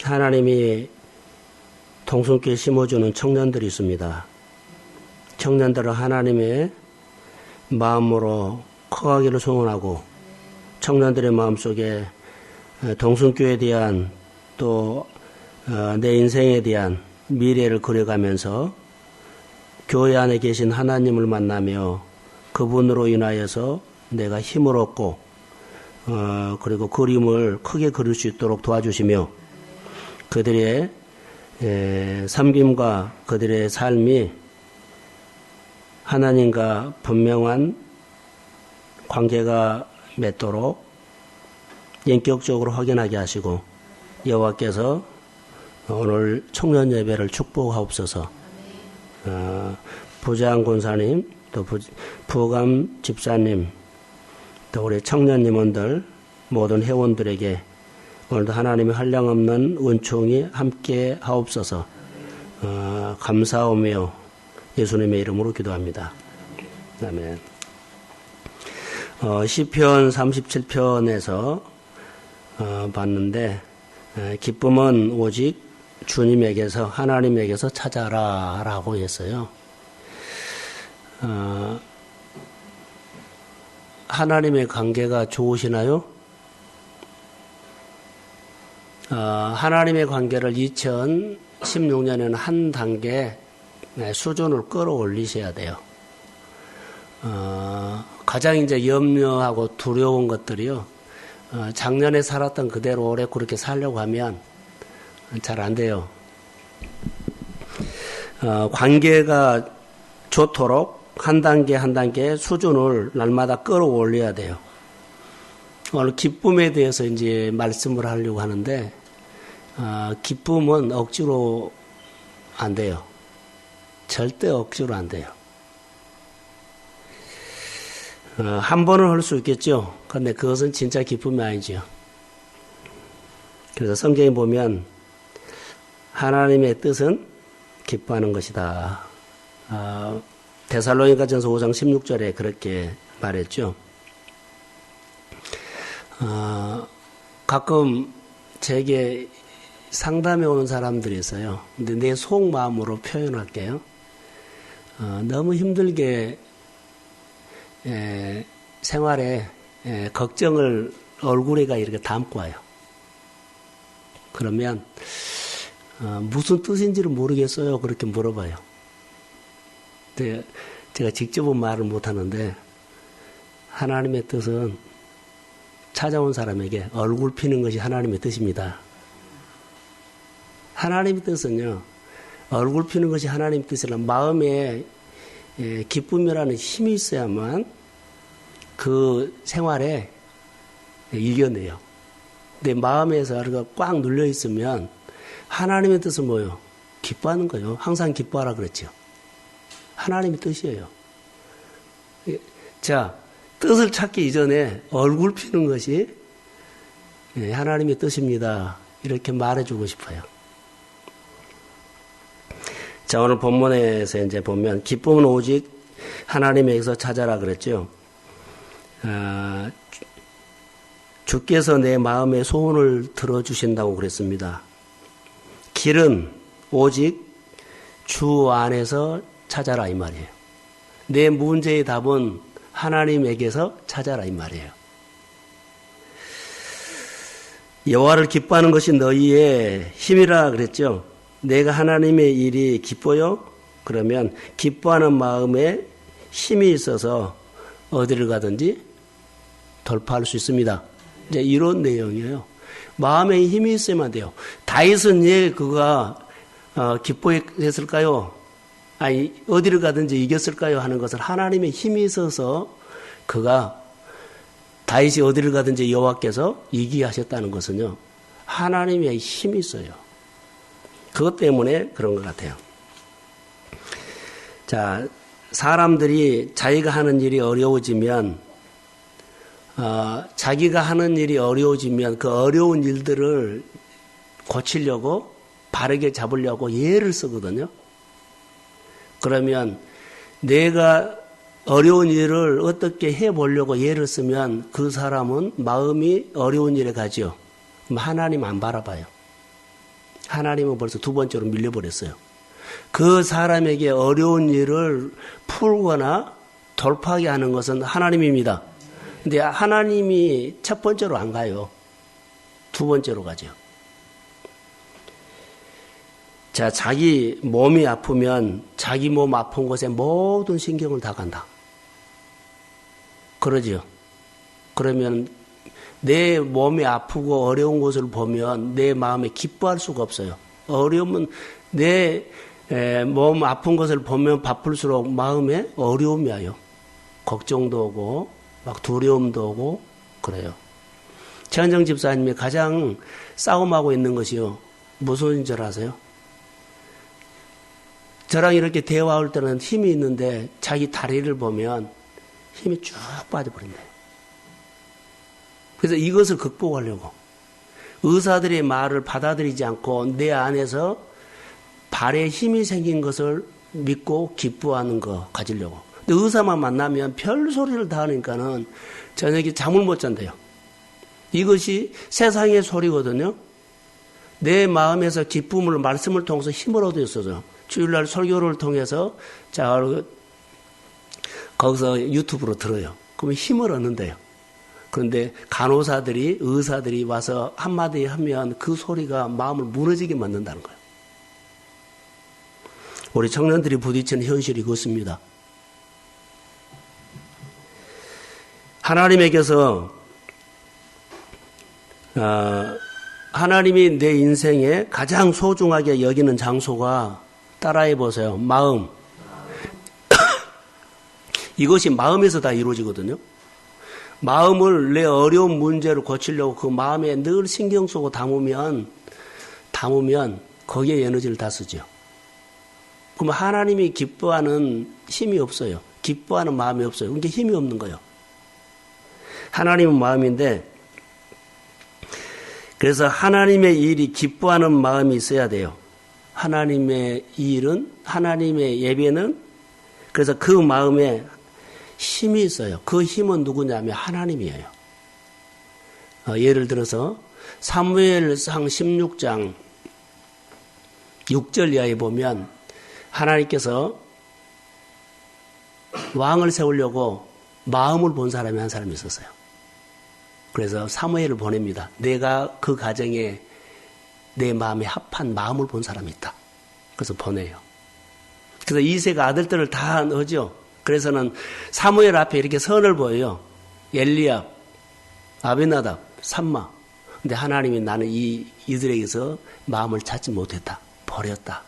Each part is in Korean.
하나님이 동성교에 심어주는 청년들이 있습니다. 청년들은 하나님의 마음으로 커가기를 소원하고 청년들의 마음속에 동성교에 대한 또 내 인생에 대한 미래를 그려가면서 교회 안에 계신 하나님을 만나며 그분으로 인하여서 내가 힘을 얻고 그리고 그림을 크게 그릴 수 있도록 도와주시며 그들의 섬김과 그들의 삶이 하나님과 분명한 관계가 맺도록 인격적으로 확인하게 하시고 여호와께서 오늘 청년 예배를 축복하옵소서. 부장 권사님 또 부감 집사님 또 우리 청년 임원들 모든 회원들에게 오늘도 하나님의 한량없는 은총이 함께 하옵소서. 감사하며 예수님의 이름으로 기도합니다. 아멘. 시편 37편에서 봤는데 기쁨은 오직 주님에게서 하나님에게서 찾아라 라고 했어요. 하나님의 관계가 좋으시나요? 하나님의 관계를 2016년에는 한 단계 수준을 끌어올리셔야 돼요. 가장 이제 염려하고 두려운 것들이요. 작년에 살았던 그대로 올해 그렇게 살려고 하면 잘 안 돼요. 관계가 좋도록 한 단계 한 단계 수준을 날마다 끌어올려야 돼요. 오늘 기쁨에 대해서 이제 말씀을 하려고 하는데, 기쁨은 억지로 안 돼요. 절대 억지로 안 돼요. 한 번은 할 수 있겠죠. 그런데 그것은 진짜 기쁨이 아니죠. 그래서 성경에 보면 하나님의 뜻은 기뻐하는 것이다. 데살로니가전서 5장 16절에 그렇게 말했죠. 가끔 제게 상담에 오는 사람들이 있어요. 근데 내 속마음으로 표현할게요. 너무 힘들게 생활에 걱정을 얼굴에가 이렇게 담고 와요. 그러면 무슨 뜻인지를 모르겠어요. 그렇게 물어봐요. 근데 제가 직접은 말을 못하는데 하나님의 뜻은 찾아온 사람에게 얼굴 피는 것이 하나님의 뜻입니다. 하나님의 뜻은요. 얼굴 피는 것이 하나님의 뜻이라 마음에 기쁨이라는 힘이 있어야만 그 생활에 이겨내요. 내 마음에서 꽉 눌려 있으면 하나님의 뜻은 뭐예요? 기뻐하는 거예요. 항상 기뻐하라 그랬죠. 하나님의 뜻이에요. 자, 뜻을 찾기 이전에 얼굴 피는 것이 하나님의 뜻입니다. 이렇게 말해주고 싶어요. 자, 오늘 본문에서 이제 보면 기쁨은 오직 하나님에게서 찾아라 그랬죠. 주께서 내 마음의 소원을 들어주신다고 그랬습니다. 길은 오직 주 안에서 찾아라 이 말이에요. 내 문제의 답은 하나님에게서 찾아라 이 말이에요. 여호와를 기뻐하는 것이 너희의 힘이라 그랬죠. 내가 하나님의 일이 기뻐요? 그러면 기뻐하는 마음에 힘이 있어서 어디를 가든지 돌파할 수 있습니다. 이제 이런 내용이에요. 마음에 힘이 있어야만 돼요. 다윗은 왜 그가 기뻐했을까요? 아니 어디를 가든지 이겼을까요? 하는 것은 하나님의 힘이 있어서 그가 다윗이 어디를 가든지 여호와께서 이기게 하셨다는 것은요. 하나님의 힘이 있어요. 그것 때문에 그런 것 같아요. 자, 사람들이 자기가 하는 일이 어려워지면 자기가 하는 일이 어려워지면 그 어려운 일들을 고치려고 바르게 잡으려고 예를 쓰거든요. 그러면 내가 어려운 일을 어떻게 해보려고 예를 쓰면 그 사람은 마음이 어려운 일에 가죠. 그럼 하나님 안 바라봐요. 하나님은 벌써 두 번째로 밀려버렸어요. 그 사람에게 어려운 일을 풀거나 돌파하게 하는 것은 하나님입니다. 근데 하나님이 첫 번째로 안 가요. 두 번째로 가죠. 자, 자기 몸이 아프면 자기 몸 아픈 곳에 모든 신경을 다 간다. 그러죠. 그러면 내 몸이 아프고 어려운 것을 보면 내 마음에 기뻐할 수가 없어요. 어려우면 내 몸 아픈 것을 보면 바쁠수록 마음에 어려움이 와요. 걱정도 오고 막 두려움도 오고 그래요. 최은정 집사님이 가장 싸움하고 있는 것이요. 무슨 줄 아세요? 저랑 이렇게 대화할 때는 힘이 있는데 자기 다리를 보면 힘이 쭉 빠져버린대요. 그래서 이것을 극복하려고 의사들의 말을 받아들이지 않고 내 안에서 발에 힘이 생긴 것을 믿고 기뻐하는 거 가지려고. 근데 의사만 만나면 별 소리를 다 하니까는 저녁에 잠을 못 잔대요. 이것이 세상의 소리거든요. 내 마음에서 기쁨을 말씀을 통해서 힘을 얻었어요. 주일날 설교를 통해서 자 거기서 유튜브로 들어요. 그러면 힘을 얻는데요. 그런데 간호사들이 의사들이 와서 한마디 하면 그 소리가 마음을 무너지게 만든다는 거예요. 우리 청년들이 부딪히는 현실이 그렇습니다. 하나님에게서 하나님이 내 인생에 가장 소중하게 여기는 장소가 따라해 보세요. 마음. 이것이 마음에서 다 이루어지거든요. 마음을 내 어려운 문제를 고치려고 그 마음에 늘 신경 쓰고 담으면 거기에 에너지를 다 쓰죠. 그럼 하나님이 기뻐하는 힘이 없어요. 기뻐하는 마음이 없어요. 그러니까 힘이 없는 거예요. 하나님은 마음인데 그래서 하나님의 일이 기뻐하는 마음이 있어야 돼요. 하나님의 일은 하나님의 예배는 그래서 그 마음에 힘이 있어요. 그 힘은 누구냐면 하나님이에요. 예를 들어서 사무엘상 16장 6절 이하에 보면 하나님께서 왕을 세우려고 마음을 본 사람이 한 사람이 있었어요. 그래서 사무엘을 보냅니다. 내가 그 가정에 내 마음에 합한 마음을 본 사람이 있다. 그래서 보내요. 그래서 이새가 아들들을 다 넣죠. 그래서는 사무엘 앞에 이렇게 선을 보여요. 엘리압, 아비나답, 삼마. 근데 하나님이 나는 이들에게서 마음을 찾지 못했다. 버렸다.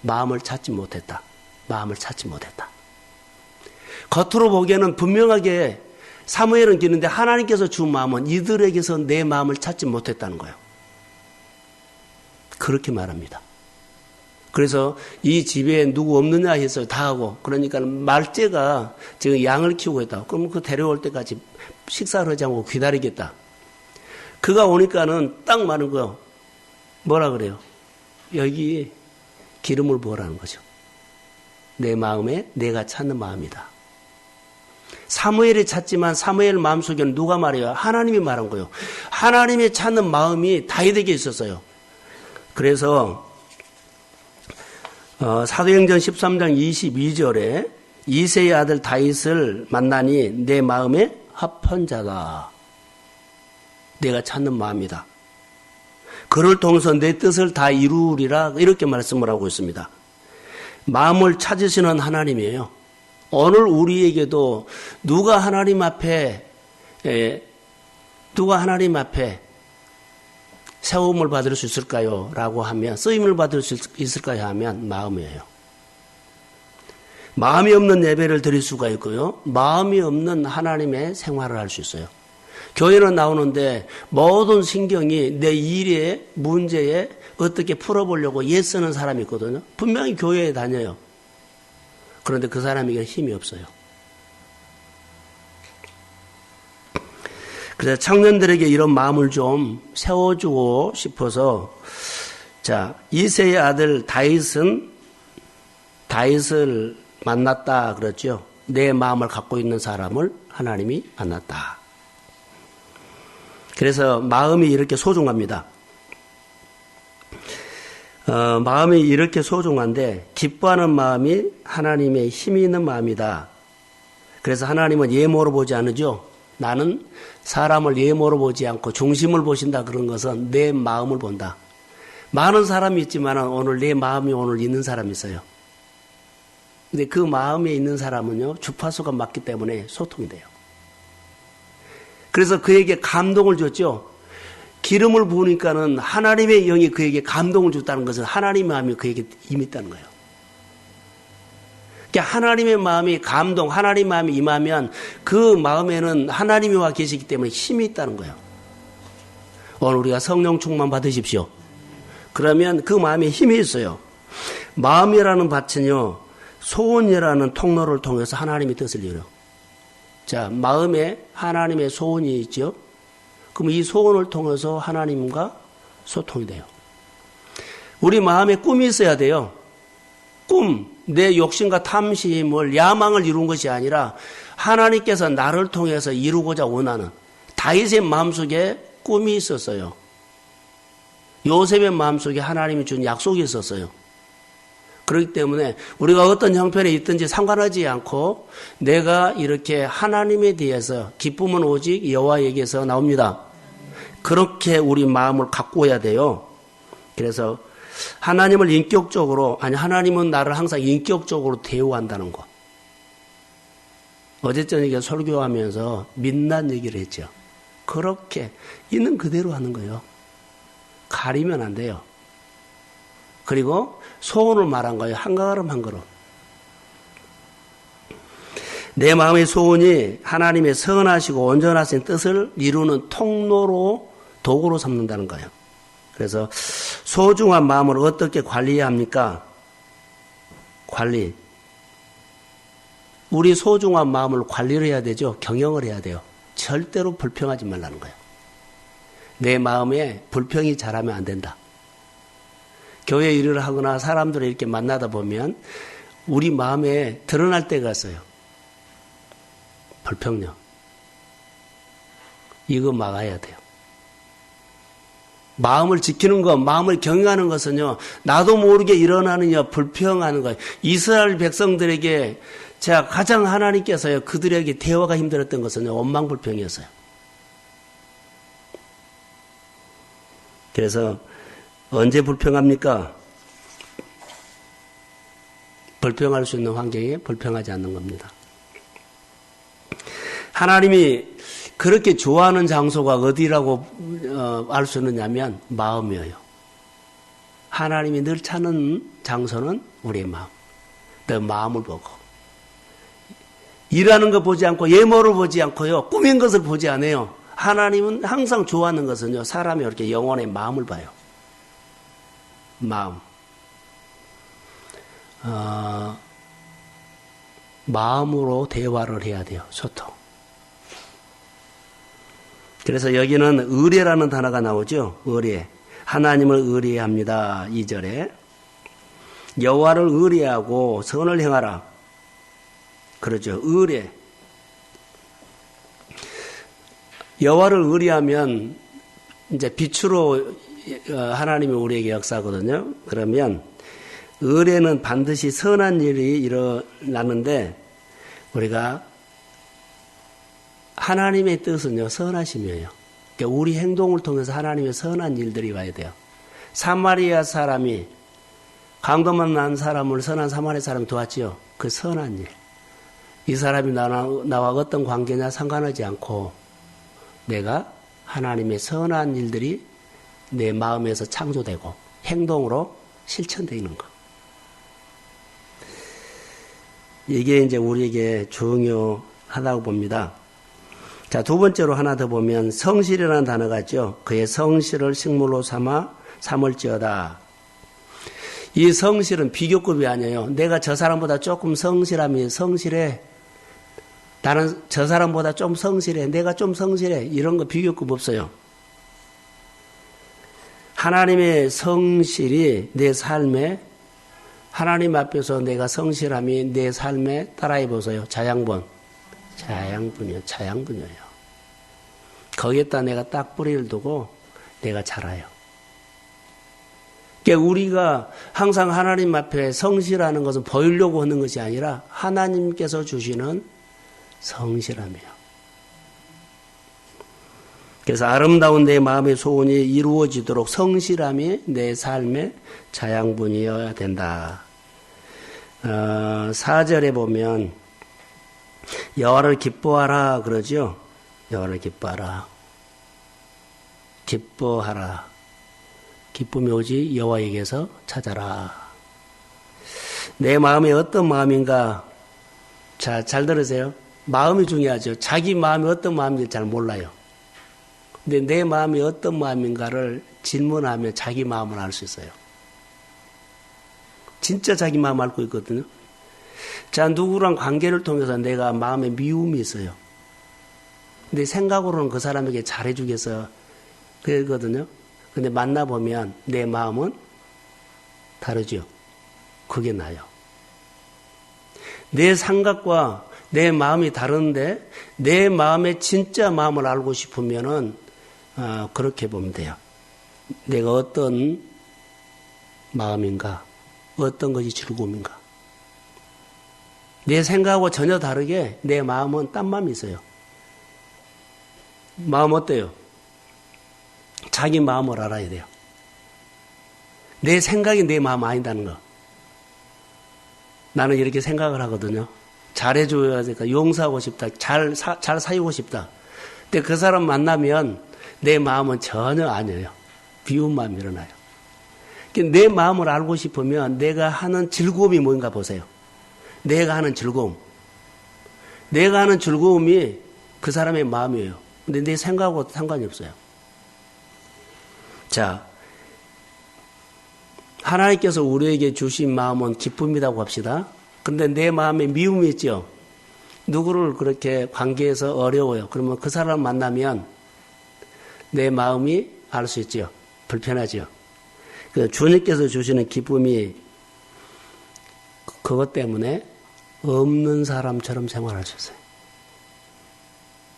마음을 찾지 못했다. 마음을 찾지 못했다. 겉으로 보기에는 분명하게 사무엘은 기는데 하나님께서 준 마음은 이들에게서 내 마음을 찾지 못했다는 거예요. 그렇게 말합니다. 그래서 이 집에 누구 없느냐 해서 다 하고 그러니까 말째가 지금 양을 키우고 있다. 그러면 그 데려올 때까지 식사를 하지 않고 기다리겠다. 그가 오니까는 딱 많은 거 뭐라 그래요? 여기 기름을 부으라는 거죠. 내 마음에 내가 찾는 마음이다. 사무엘이 찾지만 사무엘 마음속에는 누가 말해요? 하나님이 말한 거예요. 하나님이 찾는 마음이 다윗에게 있었어요. 그래서 사도행전 13장 22절에 이새의 아들 다윗을 만나니 내 마음에 합한 자다. 내가 찾는 마음이다. 그를 통해서 내 뜻을 다 이루리라 이렇게 말씀을 하고 있습니다. 마음을 찾으시는 하나님이에요. 오늘 우리에게도 누가 하나님 앞에 세움을 받을 수 있을까요? 라고 하면 쓰임을 받을 수 있을까요? 하면 마음이에요. 마음이 없는 예배를 드릴 수가 있고요. 마음이 없는 하나님의 생활을 할 수 있어요. 교회는 나오는데 모든 신경이 내 일의 문제에 어떻게 풀어보려고 애쓰는 사람이 있거든요. 분명히 교회에 다녀요. 그런데 그 사람에게 힘이 없어요. 그래서 청년들에게 이런 마음을 좀 세워주고 싶어서 자 이새의 아들 다윗을 만났다 그랬죠. 내 마음을 갖고 있는 사람을 하나님이 만났다. 그래서 마음이 이렇게 소중합니다. 마음이 이렇게 소중한데 기뻐하는 마음이 하나님의 힘이 있는 마음이다. 그래서 하나님은 예모로 보지 않으죠. 나는 사람을 예모로 보지 않고 중심을 보신다. 그런 것은 내 마음을 본다. 많은 사람이 있지만 오늘 내 마음이 오늘 있는 사람이 있어요. 근데 그 마음에 있는 사람은요, 주파수가 맞기 때문에 소통이 돼요. 그래서 그에게 감동을 줬죠. 기름을 부으니까는 하나님의 영이 그에게 감동을 줬다는 것은 하나님의 마음이 그에게 임했다는 거예요. 그러니까 하나님의 마음이 감동, 하나님의 마음이 임하면 그 마음에는 하나님이 와 계시기 때문에 힘이 있다는 거예요. 오늘 우리가 성령 충만 받으십시오. 그러면 그 마음에 힘이 있어요. 마음이라는 밭은요, 소원이라는 통로를 통해서 하나님의 뜻을 이뤄요. 자, 마음에 하나님의 소원이 있죠. 그럼 이 소원을 통해서 하나님과 소통이 돼요. 우리 마음에 꿈이 있어야 돼요. 꿈, 내 욕심과 탐심을, 야망을 이룬 것이 아니라 하나님께서 나를 통해서 이루고자 원하는, 다윗의 마음속에 꿈이 있었어요. 요셉의 마음속에 하나님이 준 약속이 있었어요. 그렇기 때문에 우리가 어떤 형편에 있든지 상관하지 않고 내가 이렇게 하나님에 대해서 기쁨은 오직 여호와에게서 나옵니다. 그렇게 우리 마음을 가꾸어야 돼요. 그래서 하나님을 인격적으로, 아니 하나님은 나를 항상 인격적으로 대우한다는 것. 어제 저녁에 설교하면서 민낯 얘기를 했죠. 그렇게 있는 그대로 하는 거예요. 가리면 안 돼요. 그리고 소원을 말한 거예요. 한 걸음 한 걸음. 내 마음의 소원이 하나님의 선하시고 온전하신 뜻을 이루는 통로로, 도구로 삼는다는 거예요. 그래서 소중한 마음을 어떻게 관리해야 합니까? 관리. 우리 소중한 마음을 관리를 해야 되죠. 경영을 해야 돼요. 절대로 불평하지 말라는 거예요. 내 마음에 불평이 자라면 안 된다. 교회 일을 하거나 사람들을 이렇게 만나다 보면 우리 마음에 드러날 때가 있어요. 불평력. 이거 막아야 돼요. 마음을 지키는 것, 마음을 경영하는 것은요, 나도 모르게 일어나는 불평하는 거예요. 이스라엘 백성들에게 제가 가장 하나님께서요, 그들에게 대화가 힘들었던 것은요, 원망불평이었어요. 그래서 언제 불평합니까? 불평할 수 있는 환경에 불평하지 않는 겁니다. 하나님이 그렇게 좋아하는 장소가 어디라고 알 수 있느냐면 마음이에요. 하나님이 늘 찾는 장소는 우리의 마음. 내 마음을 보고. 일하는 거 보지 않고 예모를 보지 않고요. 꾸민 것을 보지 않아요. 하나님은 항상 좋아하는 것은요. 사람이 이렇게 영혼의 마음을 봐요. 마음. 마음으로 대화를 해야 돼요. 소통. 그래서 여기는 의뢰라는 단어가 나오죠. 의뢰. 하나님을 의뢰합니다. 2절에. 여호와를 의뢰하고 선을 행하라. 그러죠. 의뢰. 여호와를 의뢰하면 이제 빛으로 하나님이 우리에게 역사하거든요. 그러면 의뢰는 반드시 선한 일이 일어나는데 우리가 하나님의 뜻은요, 선하심이에요. 그러니까 우리 행동을 통해서 하나님의 선한 일들이 와야 돼요. 사마리아 사람이 강도만 난 사람을 선한 사마리아 사람이 도왔지요. 그 선한 일. 이 사람이 나와 어떤 관계냐 상관하지 않고 내가 하나님의 선한 일들이 내 마음에서 창조되고 행동으로 실천되는 것. 이게 이제 우리에게 중요하다고 봅니다. 자, 두 번째로 하나 더 보면 성실이라는 단어가 있죠. 그의 성실을 식물로 삼을지어다. 이 성실은 비교급이 아니에요. 내가 저 사람보다 조금 성실하면 성실해. 나는 저 사람보다 좀 성실해. 내가 좀 성실해. 이런 거 비교급 없어요. 하나님의 성실이 내 삶에 하나님 앞에서 내가 성실함이 내 삶에 따라해 보세요. 자양분이에요. 거기에다 내가 딱 뿌리를 두고 내가 자라요. 그러니까 우리가 항상 하나님 앞에 성실하는 것은 보이려고 하는 것이 아니라 하나님께서 주시는 성실함이에요. 그래서 아름다운 내 마음의 소원이 이루어지도록 성실함이 내 삶의 자양분이어야 된다. 4절에 보면 여호와를 기뻐하라 그러죠. 여호와를 기뻐하라. 기뻐하라. 기쁨이 오지 여호와에게서 찾아라. 내 마음이 어떤 마음인가? 자, 잘 들으세요. 마음이 중요하죠. 자기 마음이 어떤 마음인지 잘 몰라요. 근데 내 마음이 어떤 마음인가를 질문하면 자기 마음을 알 수 있어요. 진짜 자기 마음 알고 있거든요. 자, 누구랑 관계를 통해서 내가 마음에 미움이 있어요. 근데 생각으로는 그 사람에게 잘해주겠어 그러거든요. 근데 만나보면 내 마음은 다르죠. 그게 나요. 내 생각과 내 마음이 다른데 내 마음의 진짜 마음을 알고 싶으면은 그렇게 보면 돼요. 내가 어떤 마음인가? 어떤 것이 즐거움인가? 내 생각하고 전혀 다르게 내 마음은 딴 마음이 있어요. 마음 어때요? 자기 마음을 알아야 돼요. 내 생각이 내 마음 아니다는 거. 나는 이렇게 생각을 하거든요. 잘해줘야 되니까 용서하고 싶다. 잘 사귀고 싶다. 근데 그 사람 만나면 내 마음은 전혀 아니에요. 비운 마음이 일어나요. 내 마음을 알고 싶으면 내가 하는 즐거움이 뭔가 보세요. 내가 하는 즐거움. 내가 하는 즐거움이 그 사람의 마음이에요. 근데 내 생각하고 상관이 없어요. 자, 하나님께서 우리에게 주신 마음은 기쁨이라고 합시다. 근데 내 마음에 미움이 있죠. 누구를 그렇게 관계에서 어려워요. 그러면 그 사람 만나면 내 마음이 알 수 있죠. 불편하죠. 주님께서 주시는 기쁨이 그것 때문에 없는 사람처럼 생활할 수 있어요.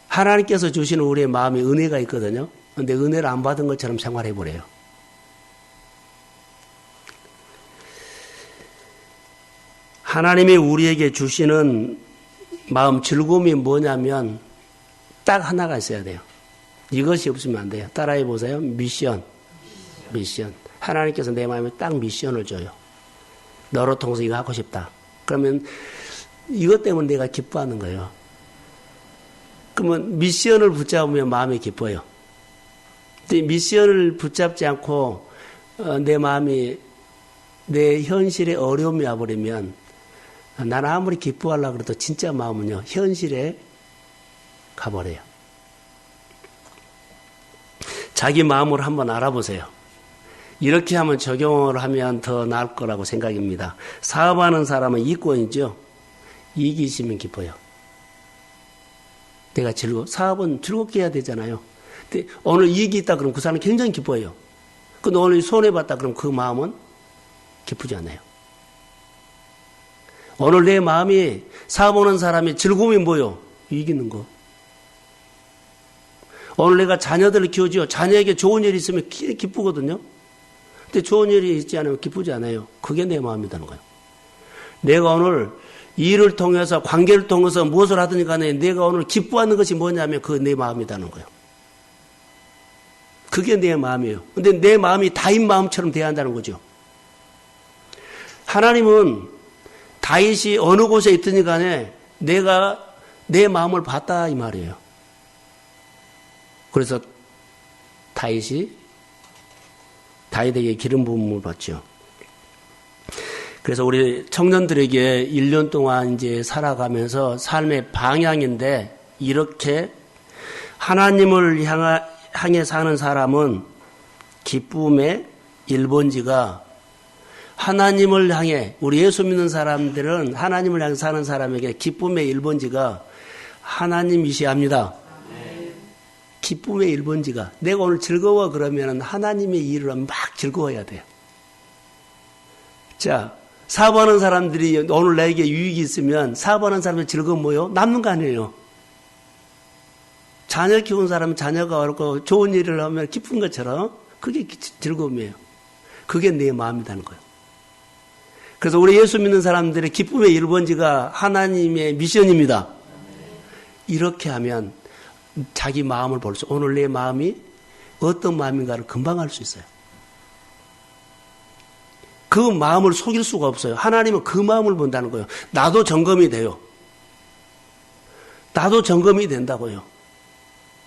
하나님께서 주시는 우리의 마음에 은혜가 있거든요. 그런데 은혜를 안 받은 것처럼 생활해버려요. 하나님이 우리에게 주시는 마음 즐거움이 뭐냐면 딱 하나가 있어야 돼요. 이것이 없으면 안 돼요. 따라해 보세요. 미션. 하나님께서 내 마음에 딱 미션을 줘요. 너로 통해서 이거 하고 싶다. 그러면 이것 때문에 내가 기뻐하는 거예요. 그러면 미션을 붙잡으면 마음이 기뻐요. 근데 미션을 붙잡지 않고 내 마음이 내 현실에 어려움이 와버리면 나는 아무리 기뻐하려고 해도 진짜 마음은요 현실에 가버려요. 자기 마음을 한번 알아보세요. 이렇게 하면 적용을 하면 더 나을 거라고 생각입니다. 사업하는 사람은 이권이죠. 이익이 있으면 기뻐요. 내가 사업은 즐겁게 해야 되잖아요. 근데 오늘 이익이 있다 그러면 그 사람은 굉장히 기뻐해요. 근데 오늘 손해봤다 그러면 그 마음은 기쁘지 않아요. 오늘 내 마음이 사업하는 사람의 즐거움이 뭐요? 이익 있는 거. 오늘 내가 자녀들을 키우죠. 자녀에게 좋은 일이 있으면 기쁘거든요. 근데 좋은 일이 있지 않으면 기쁘지 않아요. 그게 내 마음이라는 거예요. 내가 오늘 일을 통해서 관계를 통해서 무엇을 하든지 간에 내가 오늘 기뻐하는 것이 뭐냐면 그게 내 마음이라는 거예요. 그게 내 마음이에요. 근데 내 마음이 다윗 마음처럼 돼야 한다는 거죠. 하나님은 다윗이 어느 곳에 있든지 간에 내가 내 마음을 봤다 이 말이에요. 그래서 다윗에게 기름 부음을 받죠. 그래서 우리 청년들에게 1년 동안 이제 살아가면서 삶의 방향인데 이렇게 하나님을 향해 사는 사람은 기쁨의 1번지가 하나님을 향해 우리 예수 믿는 사람들은 하나님을 향해 사는 사람에게 기쁨의 1번지가 하나님이시합니다. 기쁨의 1번지가 내가 오늘 즐거워 그러면 하나님의 일을 막 즐거워해야 돼요. 자, 사업하는 사람들이 오늘 나에게 유익이 있으면 사업하는 사람의 즐거움 뭐요? 남는 거 아니에요. 자녀 키우는 사람은 자녀가 옳고 좋은 일을 하면 기쁜 것처럼 그게 즐거움이에요. 그게 내 마음이라는 거예요. 그래서 우리 예수 믿는 사람들의 기쁨의 1번지가 하나님의 미션입니다. 이렇게 하면 자기 마음을 볼 수, 오늘 내 마음이 어떤 마음인가를 금방 알 수 있어요. 그 마음을 속일 수가 없어요. 하나님은 그 마음을 본다는 거예요. 나도 점검이 돼요. 나도 점검이 된다고요.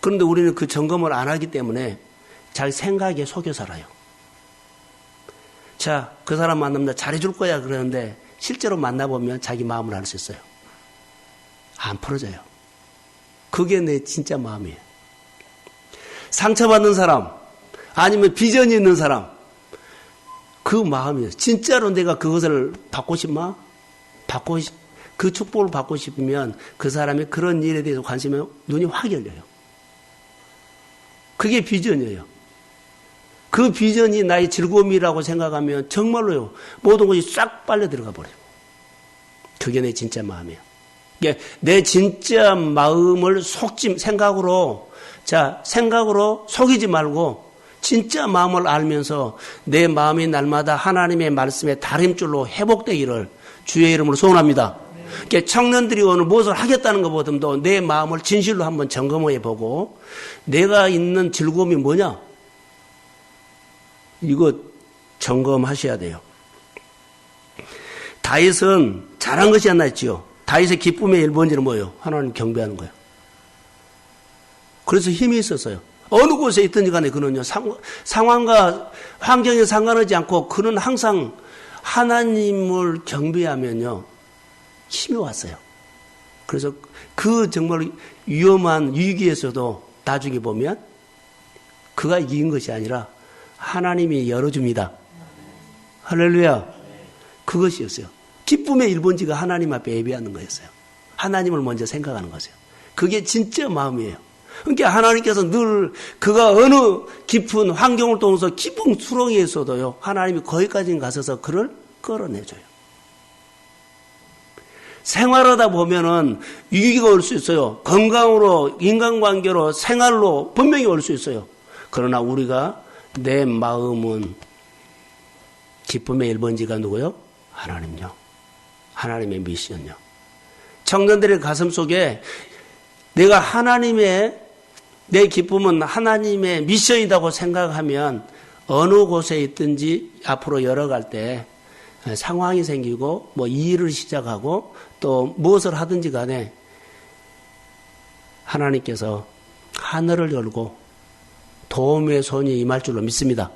그런데 우리는 그 점검을 안 하기 때문에 자기 생각에 속여 살아요. 자, 그 사람 만나면 잘해줄 거야 그러는데 실제로 만나보면 자기 마음을 알 수 있어요. 안 풀어져요. 그게 내 진짜 마음이에요. 상처받는 사람, 아니면 비전이 있는 사람, 그 마음이에요. 진짜로 내가 그것을 받고 싶나? 그 축복을 받고 싶으면 그 사람이 그런 일에 대해서 관심이 눈이 확 열려요. 그게 비전이에요. 그 비전이 나의 즐거움이라고 생각하면 정말로요, 모든 것이 싹 빨려 들어가 버려요. 그게 내 진짜 마음이에요. 내 진짜 마음을 생각으로 속이지 말고 진짜 마음을 알면서 내 마음이 날마다 하나님의 말씀에 다림줄로 회복되기를 주의 이름으로 소원합니다. 청년들이 오늘 무엇을 하겠다는 것보다도 내 마음을 진실로 한번 점검해 보고 내가 있는 즐거움이 뭐냐? 이거 점검하셔야 돼요. 다윗은 잘한 것이 하나 있지요. 다윗의 기쁨의 1번지는 뭐예요? 하나님 경배하는 거예요. 그래서 힘이 있었어요. 어느 곳에 있든지 간에 그는요, 상황과 환경에 상관하지 않고 그는 항상 하나님을 경배하면요, 힘이 왔어요. 그래서 그 정말 위험한 위기에서도 나중에 보면 그가 이긴 것이 아니라 하나님이 열어줍니다. 할렐루야. 그것이었어요. 기쁨의 1번지가 하나님 앞에 예배하는 거였어요. 하나님을 먼저 생각하는 거죠. 그게 진짜 마음이에요. 그러니까 하나님께서 늘 그가 어느 깊은 환경을 통해서 깊은 수렁에서도요, 하나님이 거기까지 가셔서 그를 끌어내줘요. 생활하다 보면은 위기가 올 수 있어요. 건강으로, 인간관계로, 생활로 분명히 올 수 있어요. 그러나 우리가 내 마음은 기쁨의 1번지가 누구요? 하나님요. 하나님의 미션요. 청년들의 가슴 속에 내가 내 기쁨은 하나님의 미션이라고 생각하면 어느 곳에 있든지 앞으로 열어갈 때 상황이 생기고 일을 시작하고 또 무엇을 하든지 간에 하나님께서 하늘을 열고 도움의 손이 임할 줄로 믿습니다.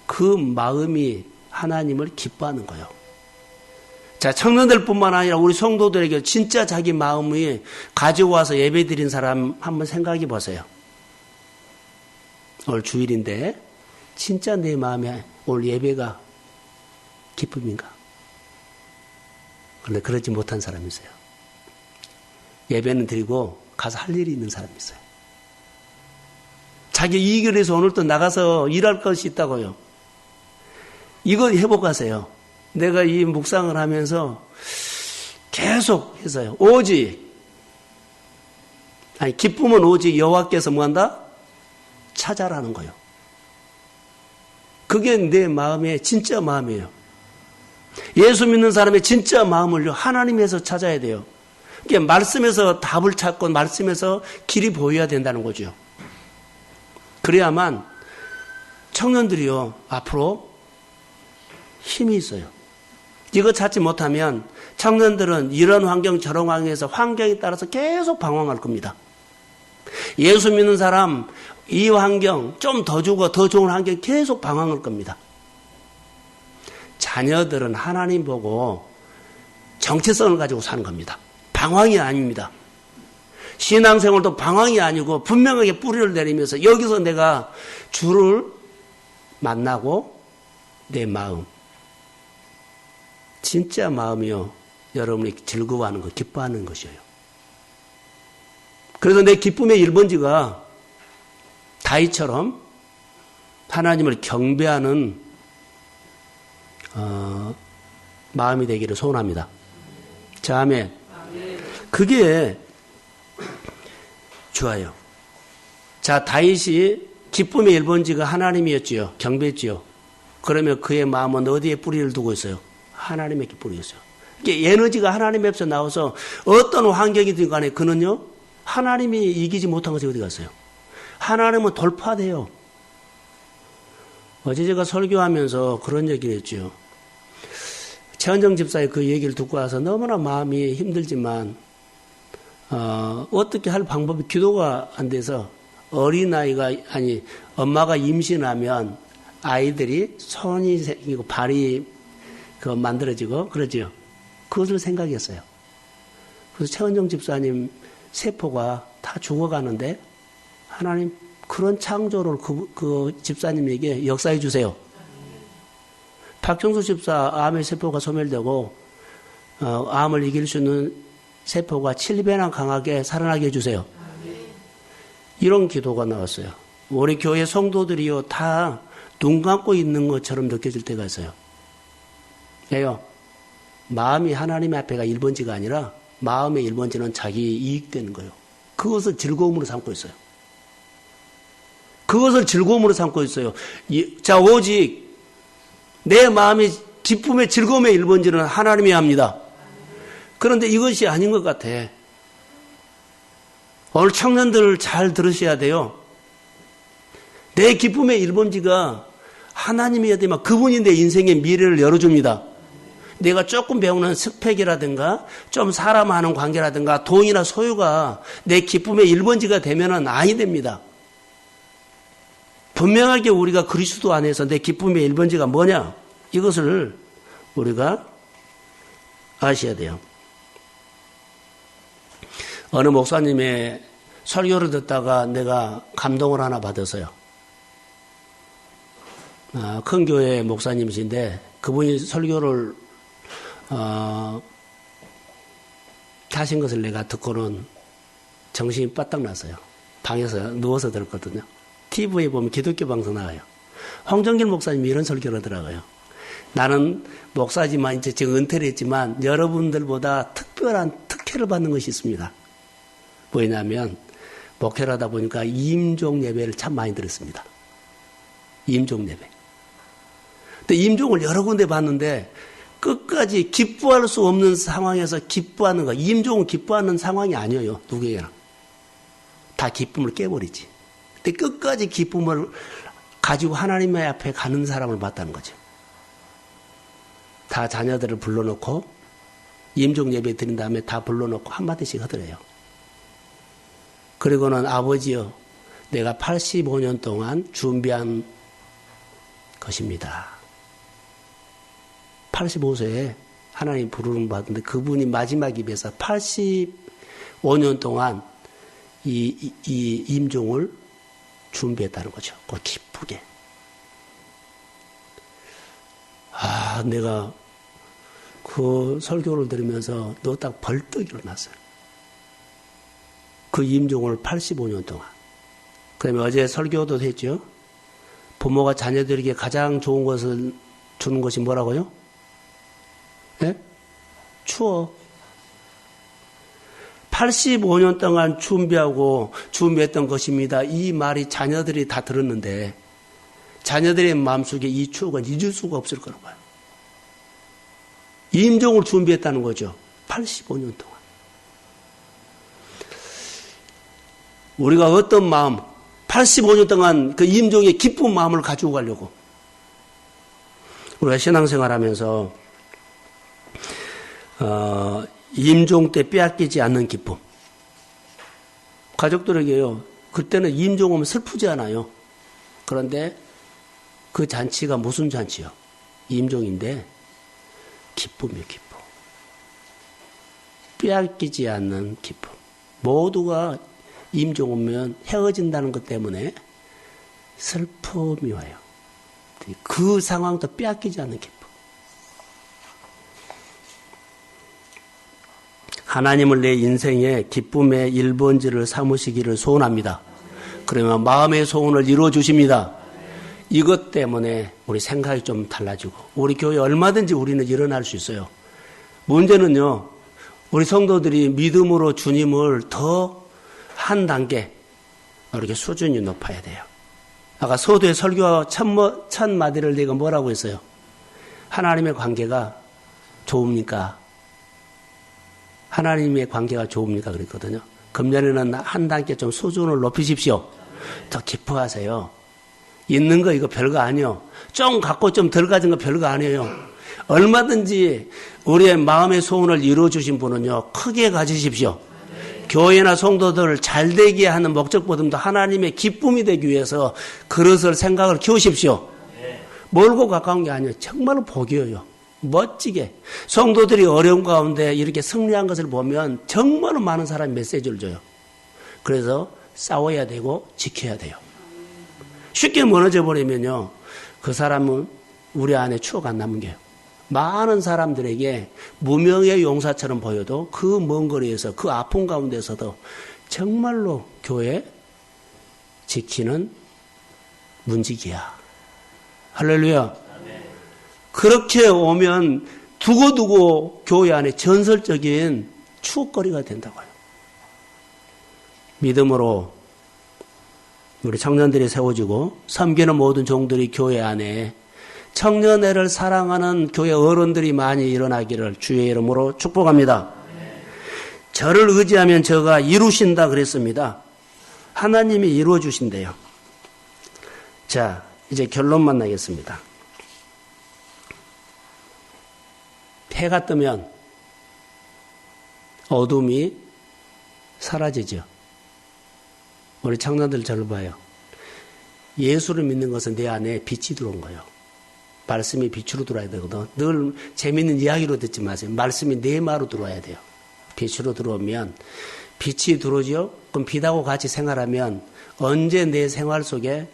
그 마음이 하나님을 기뻐하는 거예요. 자, 청년들뿐만 아니라 우리 성도들에게 진짜 자기 마음이 가져와서 예배드린 사람 한번 생각해 보세요. 오늘 주일인데 진짜 내 마음에 오늘 예배가 기쁨인가? 그런데 그러지 못한 사람이 있어요. 예배는 드리고 가서 할 일이 있는 사람이 있어요. 자기 이익을 위해서 오늘 또 나가서 일할 것이 있다고요. 이거 회복하세요. 내가 이 묵상을 하면서 계속 해서요. 기쁨은 오직 여호와께서 뭐한다? 찾아라는 거예요. 그게 내 마음의 진짜 마음이에요. 예수 믿는 사람의 진짜 마음을요, 하나님에서 찾아야 돼요. 그러니까 말씀에서 답을 찾고 말씀에서 길이 보여야 된다는 거죠. 그래야만 청년들이요, 앞으로 힘이 있어요. 이거 찾지 못하면 청년들은 이런 환경 저런 환경에서 환경에 따라서 계속 방황할 겁니다. 예수 믿는 사람 이 환경 좀 더 주고 더 좋은 환경 계속 방황할 겁니다. 자녀들은 하나님 보고 정체성을 가지고 사는 겁니다. 방황이 아닙니다. 신앙생활도 방황이 아니고 분명하게 뿌리를 내리면서 여기서 내가 주를 만나고 내 마음, 진짜 마음이요, 여러분이 즐거워하는 것, 기뻐하는 것이에요. 그래서 내 기쁨의 1번지가 다윗처럼 하나님을 경배하는 마음이 되기를 소원합니다. 자, 아멘. 그게 좋아요. 자, 다윗이 기쁨의 1번지가 하나님이었지요. 경배했지요. 그러면 그의 마음은 어디에 뿌리를 두고 있어요? 하나님의 뿌리에 있어요. 이게 에너지가 하나님 앞에서 나와서 어떤 환경이든 간에 그는요, 하나님이 이기지 못한 것이 어디 갔어요? 하나님은 돌파돼요. 어제 제가 설교하면서 그런 얘기를 했죠. 최은정 집사의 그 얘기를 듣고 와서 너무나 마음이 힘들지만 어떻게 할 방법이 기도가 안 돼서 어린아이가 아니 엄마가 임신하면 아이들이 손이 생기고 발이 만들어지고 그러죠. 그것을 생각했어요. 그래서 최은정 집사님 세포가 다 죽어가는데 하나님 그런 창조를 그 집사님에게 역사해 주세요. 박정수 집사 암의 세포가 소멸되고 암을 이길 수 있는 세포가 7배나 강하게 살아나게 해주세요. 이런 기도가 나왔어요. 우리 교회 성도들이요 다 눈 감고 있는 것처럼 느껴질 때가 있어요. 왜요? 마음이 하나님 앞에가 1번지가 아니라 마음의 1번지는 자기 이익되는 거예요. 그것을 즐거움으로 삼고 있어요. 그것을 즐거움으로 삼고 있어요. 자, 오직 내 마음의 기쁨의 즐거움의 1번지는 하나님이 합니다. 그런데 이것이 아닌 것 같아. 오늘 청년들 잘 들으셔야 돼요. 내 기쁨의 1번지가 하나님이어야 되면 그분이 내 인생의 미래를 열어줍니다. 내가 조금 배우는 스펙이라든가 좀 사람하는 관계라든가 돈이나 소유가 내 기쁨의 1번지가 되면은 아니 됩니다. 분명하게 우리가 그리스도 안에서 내 기쁨의 1번지가 뭐냐? 이것을 우리가 아셔야 돼요. 어느 목사님의 설교를 듣다가 내가 감동을 하나 받았어요. 큰 교회 목사님이신데 그분이 설교를 하신 것을 내가 듣고는 정신이 빠딱 났어요. 방에서 누워서 들었거든요. TV에 보면 기독교 방송 나와요. 황정길 목사님이 이런 설교를 하더라고요. 나는 목사지만 이제 지금 은퇴를 했지만 여러분들보다 특별한 특혜를 받는 것이 있습니다. 뭐냐면 목회를 하다 보니까 임종 예배를 참 많이 들었습니다. 임종 예배. 근데 임종을 여러 군데 봤는데 끝까지 기뻐할 수 없는 상황에서 기뻐하는 거. 임종은 기뻐하는 상황이 아니에요. 누구에게나. 다 기쁨을 깨버리지. 근데 끝까지 기쁨을 가지고 하나님의 앞에 가는 사람을 봤다는 거죠. 다 자녀들을 불러놓고 임종 예배 드린 다음에 다 불러놓고 한마디씩 하더래요. 그리고는 아버지요, 내가 85년 동안 준비한 것입니다. 85세에 하나님 부르는 받는데 그분이 마지막 입에서 85년 동안 이 임종을 준비했다는 거죠. 그 기쁘게. 내가 그 설교를 들으면서 너 딱 벌떡 일어났어요. 그 임종을 85년 동안. 그다음에 어제 설교도 했죠. 부모가 자녀들에게 가장 좋은 것을 주는 것이 뭐라고요? 예? 추억. 85년 동안 준비했던 것입니다. 이 말이 자녀들이 다 들었는데 자녀들의 마음속에 이 추억은 잊을 수가 없을 거라고 봐요. 임종을 준비했다는 거죠. 85년 동안. 우리가 어떤 마음, 85년 동안 그 임종의 기쁜 마음을 가지고 가려고. 우리가 신앙생활 하면서 임종 때 빼앗기지 않는 기쁨. 가족들에게요. 그때는 임종 오면 슬프지 않아요. 그런데 그 잔치가 무슨 잔치요? 임종인데 기쁨이에요. 기쁨. 빼앗기지 않는 기쁨. 모두가 임종 오면 헤어진다는 것 때문에 슬픔이 와요. 그 상황도 빼앗기지 않는 기쁨. 하나님을 내 인생의 기쁨의 1번지를 삼으시기를 소원합니다. 그러면 마음의 소원을 이루어 주십니다. 이것 때문에 우리 생각이 좀 달라지고 우리 교회 얼마든지 우리는 일어날 수 있어요. 문제는요. 우리 성도들이 믿음으로 주님을 더 한 단계 이렇게 수준이 높아야 돼요. 아까 소도의 설교 첫 마디를 내가 뭐라고 했어요? 하나님의 관계가 좋습니까? 하나님의 관계가 좋습니까? 그랬거든요. 금년에는 한 단계 좀 수준을 높이십시오. 더 기뻐하세요. 있는 거 이거 별거 아니요. 좀 갖고 좀 덜 가진 거 별거 아니에요. 얼마든지 우리의 마음의 소원을 이루어주신 분은요, 크게 가지십시오. 교회나 성도들 잘 되게 하는 목적보다도 하나님의 기쁨이 되기 위해서 그릇을 생각을 키우십시오. 멀고 가까운 게 아니에요. 정말로 복이에요. 멋지게. 성도들이 어려운 가운데 이렇게 승리한 것을 보면 정말로 많은 사람이 메시지를 줘요. 그래서 싸워야 되고 지켜야 돼요. 쉽게 무너져 버리면요, 그 사람은 우리 안에 추억 안 남은 게요. 많은 사람들에게 무명의 용사처럼 보여도 그 먼 거리에서 그 아픔 가운데서도 정말로 교회 지키는 문지기야. 할렐루야. 그렇게 오면 두고두고 교회 안에 전설적인 추억거리가 된다고요. 믿음으로 우리 청년들이 세워지고 섬기는 모든 종들이 교회 안에 청년회를 사랑하는 교회 어른들이 많이 일어나기를 주의 이름으로 축복합니다. 저를 의지하면 저가 이루신다 그랬습니다. 하나님이 이루어 주신대요. 자, 이제 결론 만나겠습니다. 해가 뜨면 어둠이 사라지죠. 우리 청년들 저를 봐요. 예수를 믿는 것은 내 안에 빛이 들어온 거예요. 말씀이 빛으로 들어와야 되거든. 늘 재밌는 이야기로 듣지 마세요. 말씀이 내 마로 들어와야 돼요. 빛으로 들어오면 빛이 들어오죠. 그럼 빛하고 같이 생활하면 언제 내 생활 속에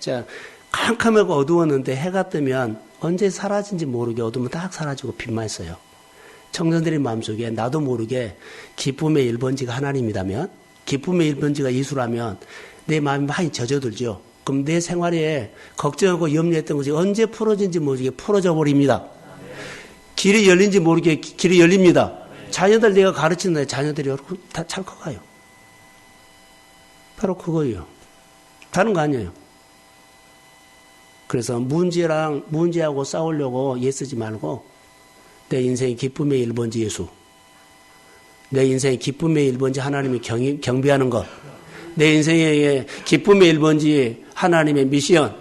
캄캄하고 어두웠는데 해가 뜨면 언제 사라진지 모르게 어두우면 딱 사라지고 빛만 있어요. 청년들의 마음속에 나도 모르게 기쁨의 1번지가 하나님이라면, 기쁨의 1번지가 예수라면 내 마음이 많이 젖어들죠. 그럼 내 생활에 걱정하고 염려했던 것이 언제 풀어진지 모르게 풀어져 버립니다. 길이 열린지 모르게 길이 열립니다. 자녀들 내가 가르치는 자녀들이 다 잘 커가요. 바로 그거예요. 다른 거 아니에요. 그래서 문제하고 싸우려고 애쓰지 말고 내 인생의 기쁨의 1번지 예수, 내 인생의 기쁨의 1번지 하나님을 경배하는 것, 내 인생의 기쁨의 1번지 하나님의 미션,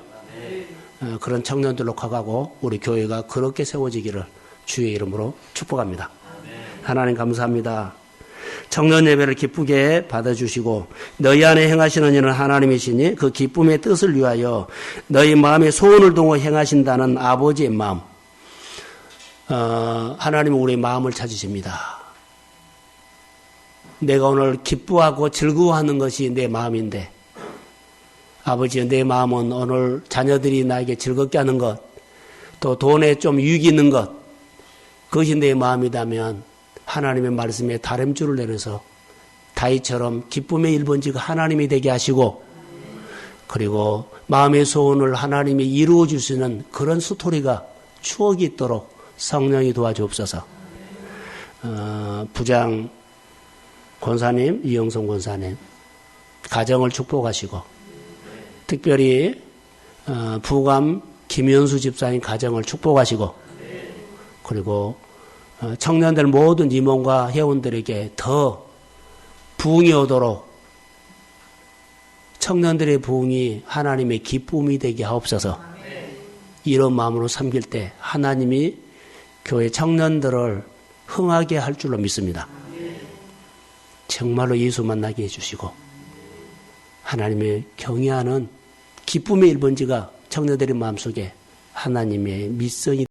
그런 청년들로 커가고 우리 교회가 그렇게 세워지기를 주의 이름으로 축복합니다. 하나님 감사합니다. 청년 예배를 기쁘게 받아주시고 너희 안에 행하시는 이는 하나님이시니 그 기쁨의 뜻을 위하여 너희 마음의 소원을 동호 행하신다는 아버지의 마음, 하나님은 우리의 마음을 찾으십니다. 내가 오늘 기뻐하고 즐거워하는 것이 내 마음인데 아버지, 내 마음은 오늘 자녀들이 나에게 즐겁게 하는 것, 또 돈에 좀 유익이 있는 것, 그것이 내 마음이라면 하나님의 말씀에 다름줄을 내려서 다윗처럼 기쁨의 1번지가 하나님이 되게 하시고, 그리고 마음의 소원을 하나님이 이루어 주시는 그런 스토리가 추억이 있도록 성령이 도와주옵소서. 부장 권사님, 이영성 권사님 가정을 축복하시고, 특별히 부감 김현수 집사님 가정을 축복하시고, 그리고 청년들 모든 임원과 회원들에게 더 부흥이 오도록 청년들의 부흥이 하나님의 기쁨이 되게 하옵소서. 이런 마음으로 섬길 때 하나님이 교회 청년들을 흥하게 할 줄로 믿습니다. 정말로 예수 만나게 해주시고 하나님의 경외하는 기쁨의 1번지가 청년들의 마음속에 하나님의 미성이